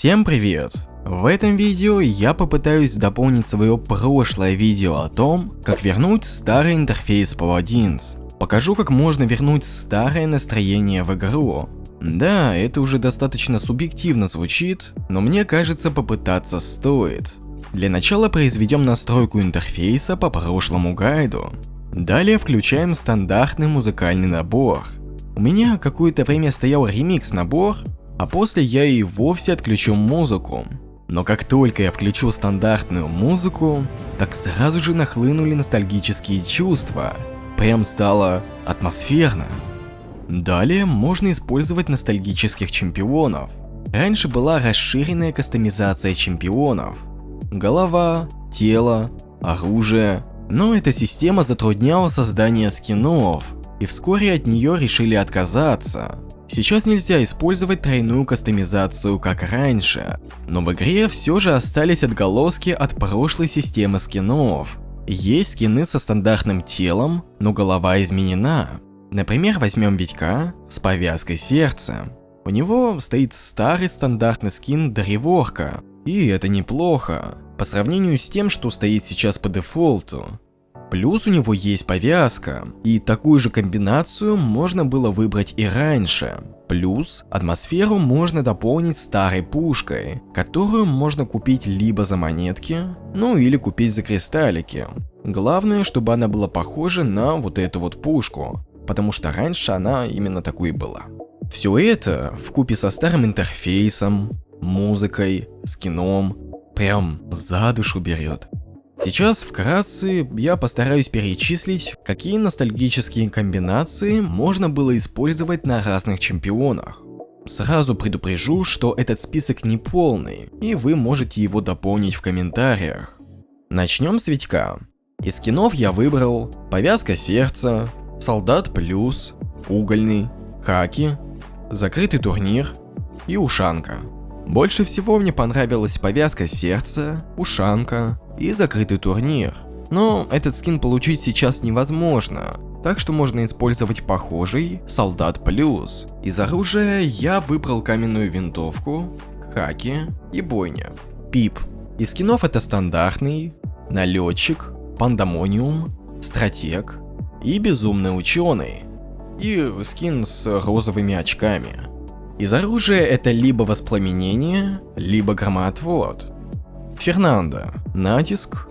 Всем привет! В этом видео я попытаюсь дополнить свое прошлое видео о том, как вернуть старый интерфейс Paladins. Покажу, как можно вернуть старое настроение в игру. Да, это уже достаточно субъективно звучит, но мне кажется, попытаться стоит. Для начала произведем настройку интерфейса по прошлому гайду. Далее включаем стандартный музыкальный набор. У меня какое-то время стоял ремикс-набор, а после я и вовсе отключу музыку. Но как только я включу стандартную музыку, так сразу же нахлынули ностальгические чувства. Прям стало атмосферно. Далее можно использовать ностальгических чемпионов. Раньше была расширенная кастомизация чемпионов. Голова, тело, оружие. Но эта система затрудняла создание скинов, и вскоре от нее решили отказаться. Сейчас нельзя использовать тройную кастомизацию, как раньше, но в игре все же остались отголоски от прошлой системы скинов. Есть скины со стандартным телом, но голова изменена. Например, возьмем Витька с повязкой сердца. У него стоит старый стандартный скин Древорка, и это неплохо, по сравнению с тем, что стоит сейчас по дефолту. Плюс у него есть повязка, и такую же комбинацию можно было выбрать и раньше. Плюс атмосферу можно дополнить старой пушкой, которую можно купить либо за монетки, ну или купить за кристаллики. Главное, чтобы она была похожа на вот эту вот пушку, потому что раньше она именно такой и была. Все это вкупе со старым интерфейсом, музыкой, скином, прям за душу берет. Сейчас вкратце я постараюсь перечислить, какие ностальгические комбинации можно было использовать на разных чемпионах. Сразу предупрежу, что этот список не полный, и вы можете его дополнить в комментариях. Начнем с Витька. Из скинов я выбрал повязка сердца, солдат плюс, угольный, хаки, закрытый турнир и ушанка. Больше всего мне понравилась повязка сердца, ушанка и закрытый турнир. Но этот скин получить сейчас невозможно, так что можно использовать похожий солдат плюс. Из оружия я выбрал каменную винтовку, хаки и бойня. Пип. Из скинов это стандартный, налетчик, пандамониум, стратег и безумный ученый. И скин с розовыми очками. Из оружия это либо воспламенение, либо громоотвод. Фернандо, натиск,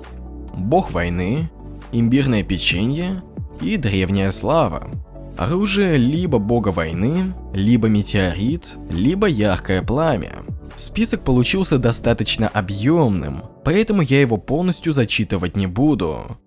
бог войны, имбирное печенье и древняя слава. Оружие либо бога войны, либо метеорит, либо яркое пламя. Список получился достаточно объемным, поэтому я его полностью зачитывать не буду.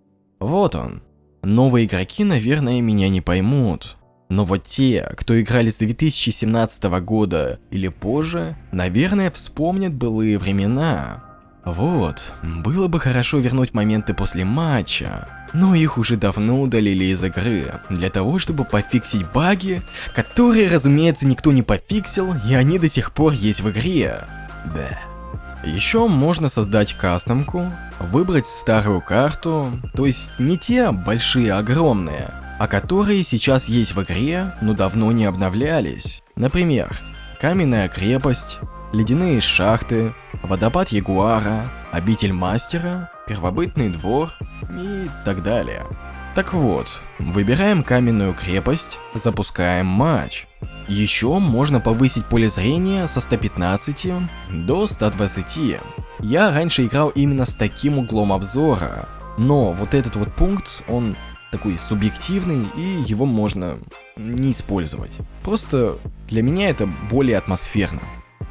Вот он. Новые игроки, наверное, меня не поймут. Но вот те, кто играли с 2017 года или позже, наверное, вспомнят былые времена. Вот, было бы хорошо вернуть моменты после матча, но их уже давно удалили из игры, для того, чтобы пофиксить баги, которые, разумеется, никто не пофиксил, и они до сих пор есть в игре. Да. Еще можно создать кастомку, выбрать старую карту, то есть не те большие огромные, а которые сейчас есть в игре, но давно не обновлялись. Например, каменная крепость, ледяные шахты, водопад ягуара, обитель мастера, первобытный двор и так далее. Так вот, выбираем каменную крепость, запускаем матч. Еще можно повысить поле зрения со 115 до 120. Я раньше играл именно с таким углом обзора, но вот этот вот пункт, он такой субъективный, и его можно не использовать. Просто для меня это более атмосферно.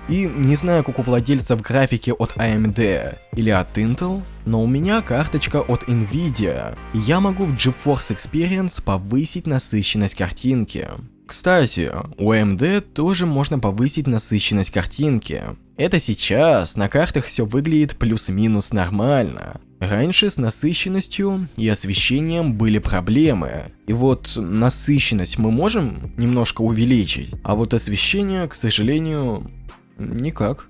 И не знаю, как у владельцев графики от AMD или от Intel, но у меня карточка от Nvidia, и я могу в GeForce Experience повысить насыщенность картинки. Кстати, у AMD тоже можно повысить насыщенность картинки. Это сейчас на картах все выглядит плюс-минус нормально. Раньше с насыщенностью и освещением были проблемы. И вот насыщенность мы можем немножко увеличить, а вот освещение, к сожалению, никак.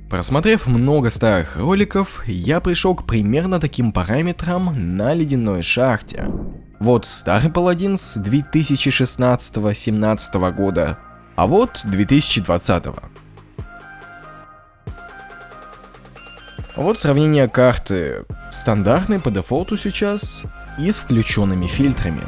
Просмотрев много старых роликов, я пришел к примерно таким параметрам на ледяной шахте. Вот старый Paladins 2016-17 года, а вот 2020. Вот сравнение карты стандартной по дефолту сейчас и с включенными фильтрами.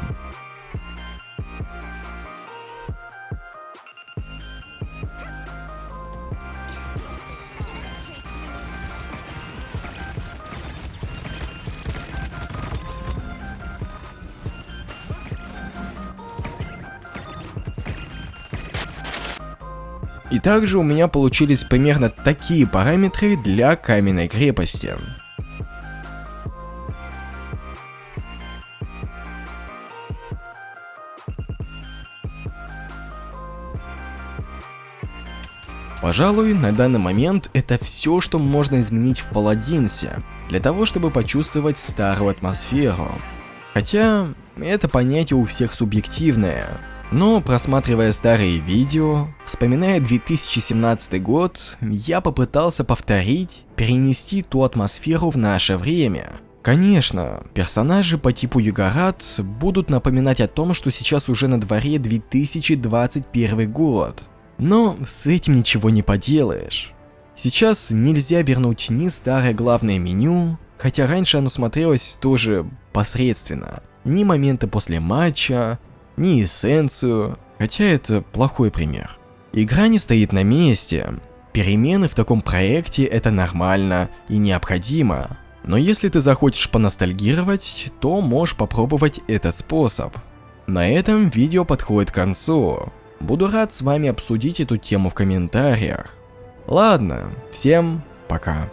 И также у меня получились примерно такие параметры для каменной крепости. Пожалуй, на данный момент это все, что можно изменить в Паладинсе, для того, чтобы почувствовать старую атмосферу. Хотя, это понятие у всех субъективное. Но, просматривая старые видео, вспоминая 2017 год, я попытался повторить, перенести ту атмосферу в наше время. Конечно, персонажи по типу Югарат будут напоминать о том, что сейчас уже на дворе 2021 год. Но с этим ничего не поделаешь. Сейчас нельзя вернуть ни старое главное меню, хотя раньше оно смотрелось тоже посредственно, ни моменты после матча, ни эссенцию, хотя это плохой пример. Игра не стоит на месте. Перемены в таком проекте это нормально и необходимо. Но если ты захочешь поностальгировать, то можешь попробовать этот способ. На этом видео подходит к концу. Буду рад с вами обсудить эту тему в комментариях. Ладно, всем пока.